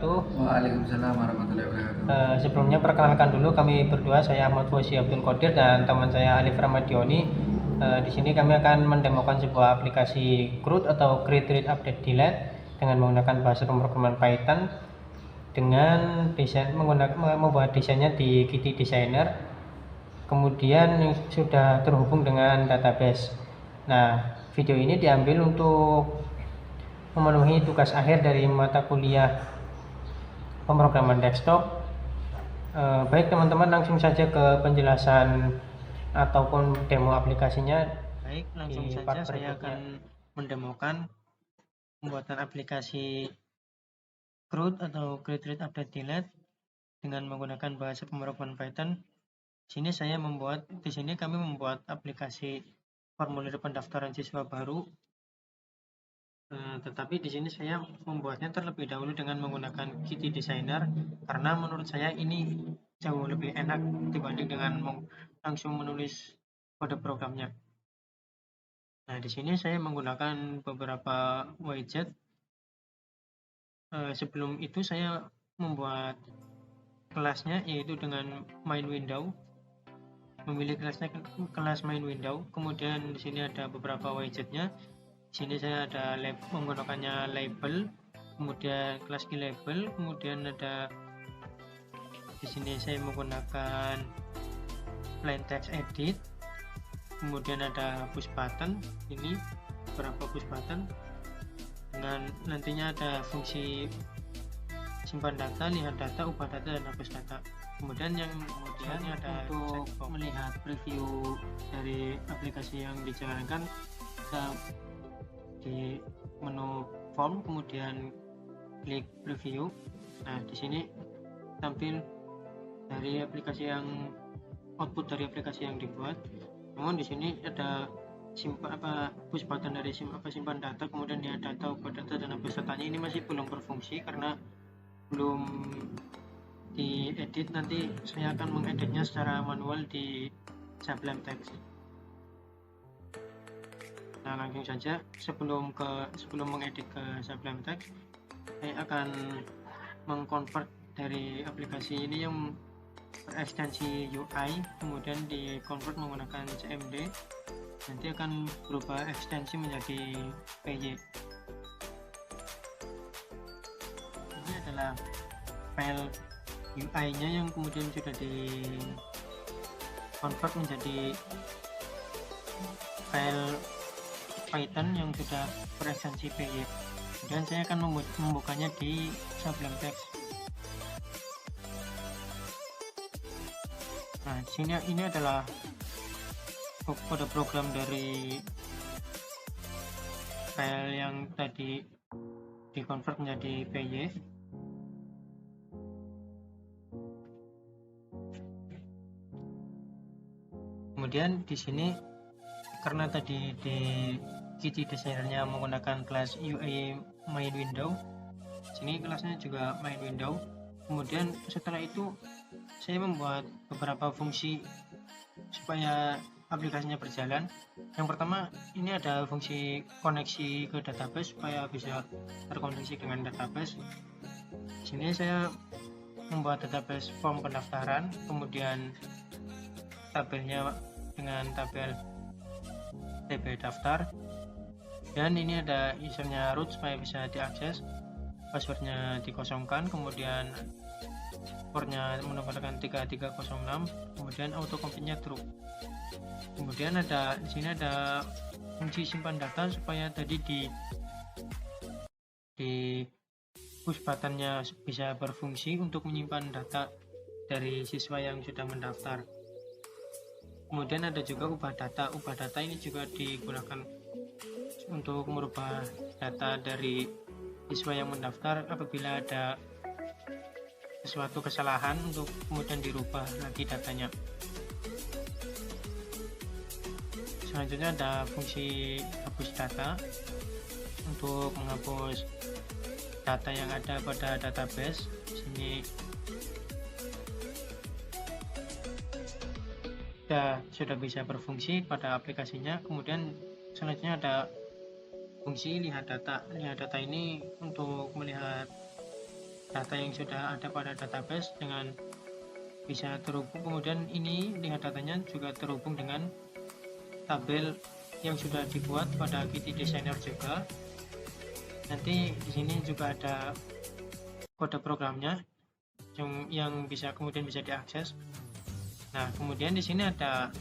wabarakatuh. Waalaikumsalam warahmatullahi wabarakatuh. Sebelumnya perkenalkan dulu, kami berdua, saya Ahmad Fauzi Abdul Qadir dan teman saya Alif Ramadioni. Di sini kami akan mendemokan sebuah aplikasi CRUD atau Create Read Update Delete dengan menggunakan bahasa pemrograman Python dengan membuat desainnya di Qt Designer, kemudian yang sudah terhubung dengan database. Nah, video ini diambil untuk memenuhi tugas akhir dari mata kuliah pemrograman desktop. Baik teman-teman, langsung saja ke penjelasan ataupun demo aplikasinya. Baik, langsung saja saya akan mendemokan pembuatan aplikasi CRUD atau Create Read Update Delete dengan menggunakan bahasa pemrograman Python. Di sini kami membuat aplikasi formulir pendaftaran siswa baru. Tetapi di sini saya membuatnya terlebih dahulu dengan menggunakan Qt Designer karena menurut saya ini jauh lebih enak dibanding dengan langsung menulis kode programnya. Nah, di sini saya menggunakan beberapa widget. Sebelum itu saya membuat kelasnya yaitu dengan main window. Memilih kelasnya kelas main window. Kemudian di sini ada beberapa widgetnya. Di sini saya ada menggunakannya label, kemudian kelas label, kemudian ada di sini saya menggunakan plain text edit, kemudian ada push button. Ini beberapa push button dengan nantinya ada fungsi simpan data, lihat data, ubah data, dan hapus data. Kemudian ada untuk melihat preview dari aplikasi yang dijalankan, kita di menu form kemudian klik preview. Nah, di sini tampil dari aplikasi yang output dari aplikasi yang dibuat. Namun di sini ada push button dari simpan data, kemudian lihat data, ubah data, dan hapus datanya. Ini masih belum berfungsi karena belum diedit. Nanti saya akan mengeditnya secara manual di Sublime Text. Nah, langsung saja sebelum mengedit ke Sublime Text, saya akan mengkonvert dari aplikasi ini yang berekstensi UI, kemudian dikonvert menggunakan CMD. Nanti akan berubah ekstensi menjadi PY. Ini adalah file UI-nya yang kemudian sudah di convert menjadi file Python yang sudah berekstensi PY. Dan saya akan membukanya di Sublime Text. Nah, ini adalah kode program dari file yang tadi dikonvert menjadi PY. Kemudian di sini karena tadi di Qt Designer-nya menggunakan kelas UI main window, sini kelasnya juga main window. Kemudian setelah itu saya membuat beberapa fungsi supaya aplikasinya berjalan. Yang pertama, ini ada fungsi koneksi ke database supaya bisa terkoneksi dengan database. Di sini saya membuat database form pendaftaran, kemudian tabelnya dengan tabel DB daftar, dan ini ada usernya root supaya bisa diakses, passwordnya dikosongkan, kemudian portnya menggunakan 3306, kemudian autocomplete-nya true. Kemudian di sini ada fungsi simpan data supaya tadi di push buttonnya bisa berfungsi untuk menyimpan data dari siswa yang sudah mendaftar. Kemudian ada juga ubah data. Ubah data ini juga digunakan untuk merubah data dari siswa yang mendaftar apabila ada sesuatu kesalahan untuk kemudian dirubah lagi datanya. Selanjutnya ada fungsi hapus data untuk menghapus data yang ada pada database. Sini sudah bisa berfungsi pada aplikasinya. Kemudian selanjutnya ada fungsi lihat data. Lihat data ini untuk melihat data yang sudah ada pada database dengan bisa terhubung. Kemudian ini dengan datanya juga terhubung dengan tabel yang sudah dibuat pada Kitty Designer juga. Nanti di sini juga ada kode programnya yang bisa kemudian bisa diakses. Nah, kemudian di sini ada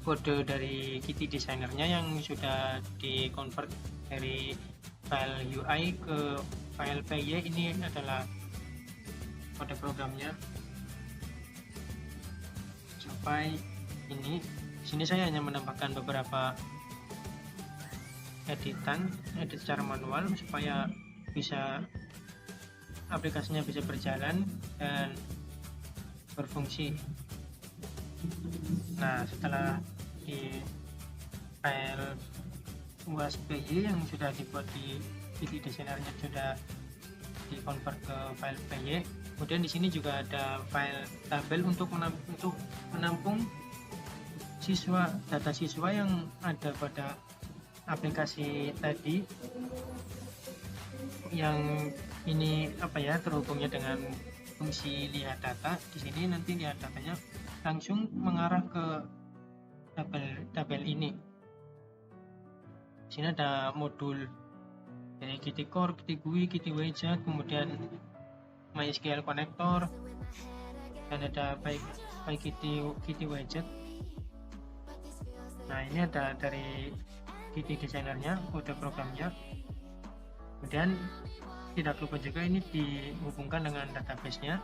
kode dari Kitty Designernya yang sudah dikonvert dari file UI ke file PY. Ini adalah kode programnya sampai ini. Di sini saya hanya menambahkan beberapa edit secara manual supaya bisa aplikasinya bisa berjalan dan berfungsi. Nah, setelah di file UAS PY yang sudah dibuat di Kitty Designernya sudah dikonvert ke file PY, kemudian di sini juga ada file tabel untuk menampung data siswa yang ada pada aplikasi tadi, yang ini terhubungnya dengan fungsi lihat data. Di sini nanti lihat datanya langsung mengarah ke tabel ini. Di sini ada modul dari Kitty Core, Kitty GUI, Kitty Widget, kemudian MySQL Connector, dan ada Kitty Widget. Nah, ini ada dari Kitty Designernya, kode programnya. Kemudian tidak lupa juga ini dihubungkan dengan database-nya.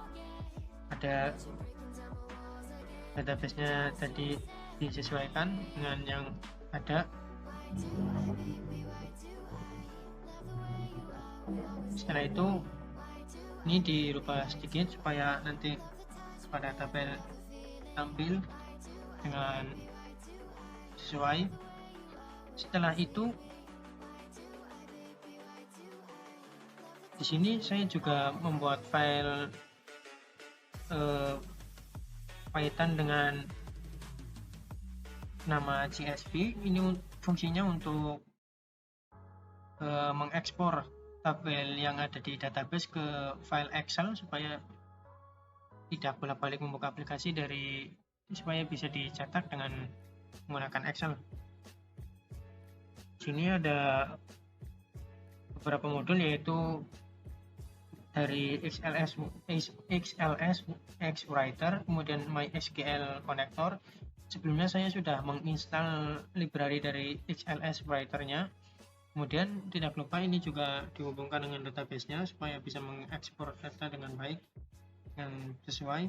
Ada database-nya tadi disesuaikan dengan yang ada. Setelah itu ini dirubah sedikit supaya nanti pada tabel tampil dengan sesuai. Setelah itu di sini saya juga membuat file Python dengan nama CSV. Ini fungsinya untuk mengekspor tabel yang ada di database ke file Excel supaya tidak bolak-balik membuka aplikasi supaya bisa dicetak dengan menggunakan Excel. Sini ada beberapa modul, yaitu dari XLS Xwriter, kemudian MySQL Connector. Sebelumnya saya sudah menginstal library dari XLS Writer-nya. Kemudian tidak lupa ini juga dihubungkan dengan database-nya supaya bisa mengekspor data dengan baik dan sesuai.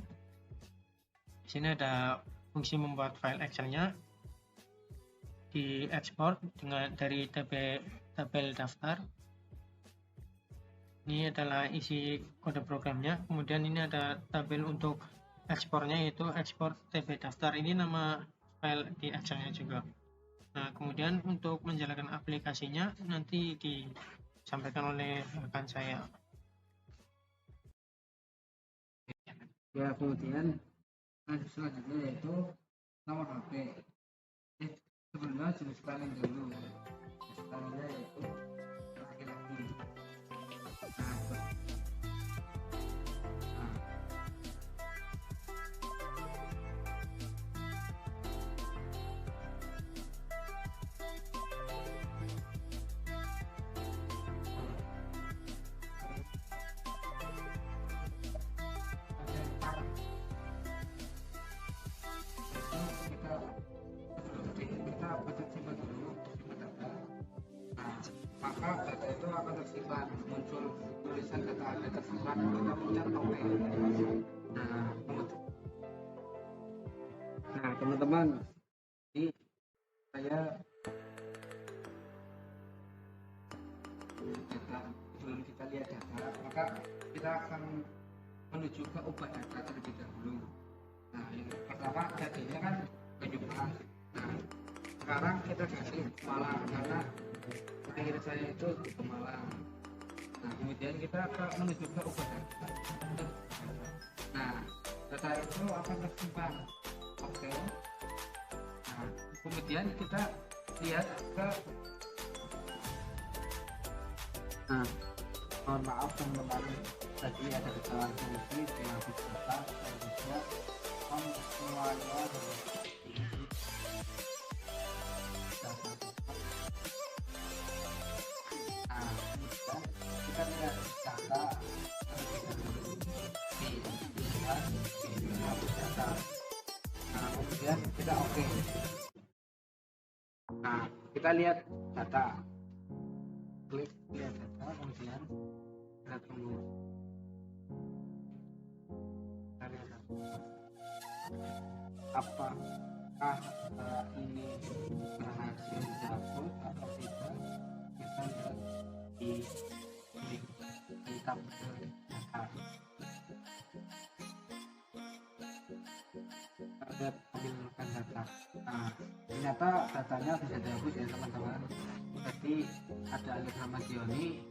Di sini ada fungsi membuat file Excel-nya, diekspor dari tabel daftar. Ini adalah isi kode programnya. Kemudian ini ada tabel untuk ekspornya, yaitu ekspor TB daftar. Ini nama file di Excel-nya juga. Nah, kemudian untuk menjalankan aplikasinya nanti disampaikan oleh rekan saya. Ya, kemudian selanjutnya yaitu nomor HP. Sebenarnya jenis kelamin dulu. Jenis kelaminnya yaitu laki-laki. Maka data itu akan tersimpan, muncul tulisan data Anda tersimpan, kita pencet OK. Nah, teman-teman, ini saya data, sebelum kita lihat data, maka kita akan menuju ke ubah data terlebih dahulu. Nah, yang pertama jadinya kan penyumbang. Nah, sekarang kita kasih Malang karena lahir saya itu di Malang. Nah, kemudian kita akan menuju ke ubah data. Nah, data itu akan tersimpan. Oke. Nah, kemudian kita lihat ke mohon maaf teman-teman, tadi ada kesalahan fungsi menghapus data, selanjutnya semuanya harus diisi data. Nah, kemudian kita lihat data di menghapus data. Nah, kemudian kita oke. Nah, kita lihat data, klik lihat data, kemudian kita tunggu. Kita lihat data. Apakah ini berhasil dihapus atau tidak? Kita lihat di tabel data. Kita lihat ambilkan data. Nah, ternyata datanya sudah dihapus ya teman-teman. Tadi ada Alif Ramadioni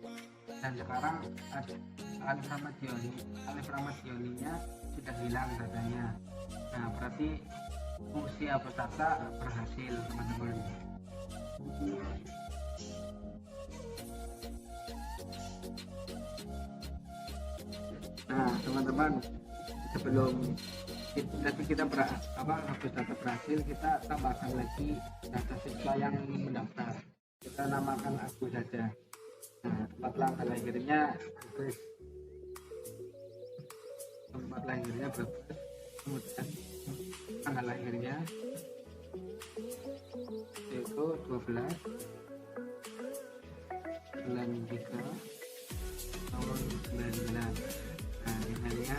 dan sekarang ada Alif Ramadioninya sudah hilang datanya. Nah, berarti fungsi hapus data berhasil teman-teman. Nah teman-teman, sebelum nanti kita hapus data berhasil, kita tambahkan lagi data siswa yang mendaftar. Kita namakan Agus saja. Nah, tempat tanggal lahirnya Agus, tempat lahirnya Brebes, kemudian tanggal lahirnya yaitu 12 bulan 3 tahun 99. Nah, emailnya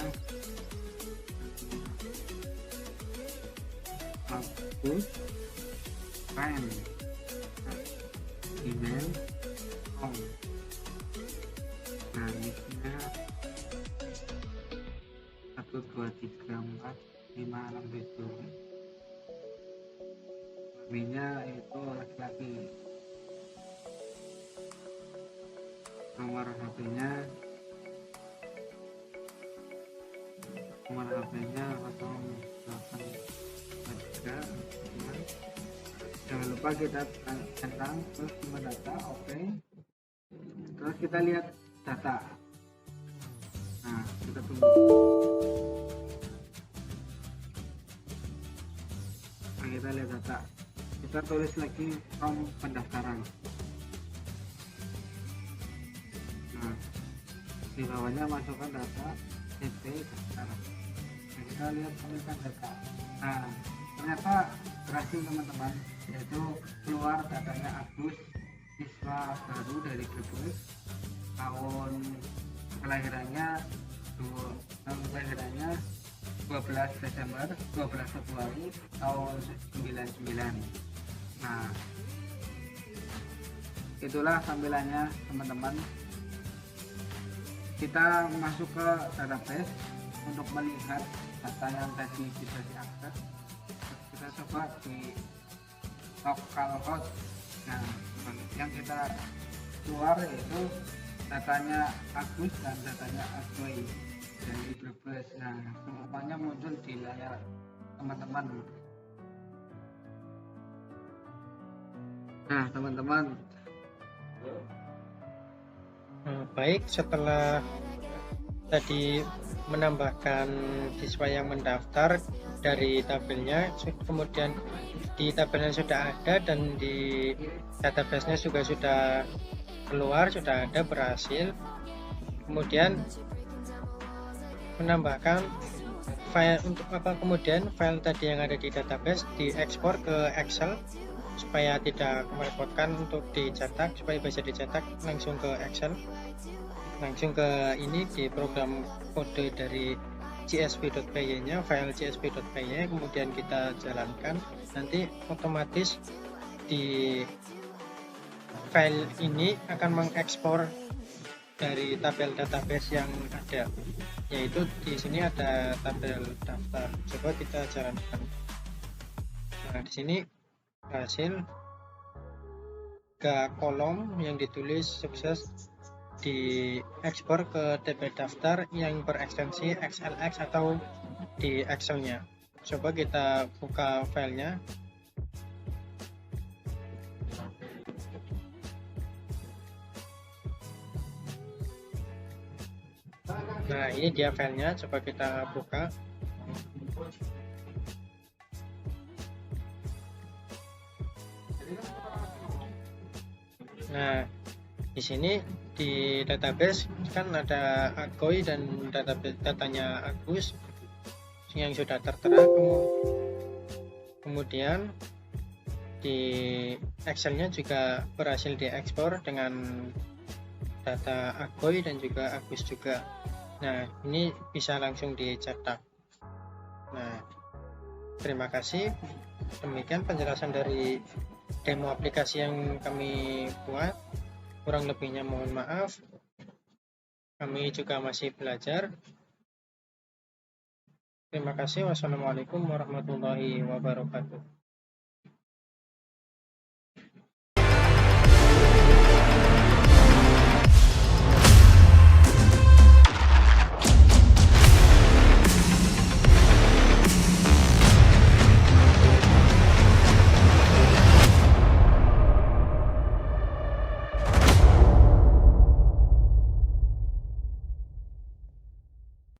Agus Pen, email com. Nah, nicknya 1 2 3 4 5 6 7. Suaminya itu laki-laki. Nomor HP-nya 083. Jangan lupa kita centang terus semua data, oke. Terus kita lihat data. Nah, kita tunggu. Nah, kita lihat data. Kita tulis lagi form pendaftaran. Nah, di bawahnya masukkan data CP daftar. Nah, kita lihat pemilikan data. Nah, ternyata berhasil teman-teman, yaitu keluar datanya Agus, siswa baru dari Brebes, tahun kelahirannya 12 Desember 12 Februari tahun 99. Nah, itulah tampilannya teman-teman. Kita masuk ke database untuk melihat data yang tadi bisa diakses. Kita coba di localhost. Nah, yang kita keluar yaitu datanya Agus dan datanya Agoy dari Brebes. Nah, semuanya muncul di layar teman-teman. Nah, teman-teman, Baik, setelah tadi menambahkan siswa yang mendaftar dari tabelnya, kemudian di tabelnya sudah ada dan di database-nya juga sudah keluar, sudah ada, berhasil. Kemudian menambahkan file untuk apa, kemudian file tadi yang ada di database diekspor ke Excel supaya tidak merepotkan untuk dicetak, supaya bisa dicetak langsung ke Excel, langsung ke ini di program kode dari csv.py nya, file csv.py, kemudian kita jalankan, nanti otomatis di file ini akan mengekspor dari tabel database yang ada, yaitu di sini ada tabel daftar. Coba kita jalankan. Nah, di sini hasil ke kolom yang ditulis sukses diekspor ke TB daftar yang berekstensi XLX atau di Excel-nya. Coba kita buka filenya. Nah, ini dia filenya, coba kita buka. Nah, di sini di database kan ada Agoy dan database datanya Agus yang sudah tertera. Kemudian di Excel-nya juga berhasil diekspor dengan data Agoy dan juga Agus juga. Nah, ini bisa langsung dicetak. Nah, terima kasih. Demikian penjelasan dari demo aplikasi yang kami buat. Kurang lebihnya mohon maaf. Kami juga masih belajar. Terima kasih. Wassalamualaikum warahmatullahi wabarakatuh.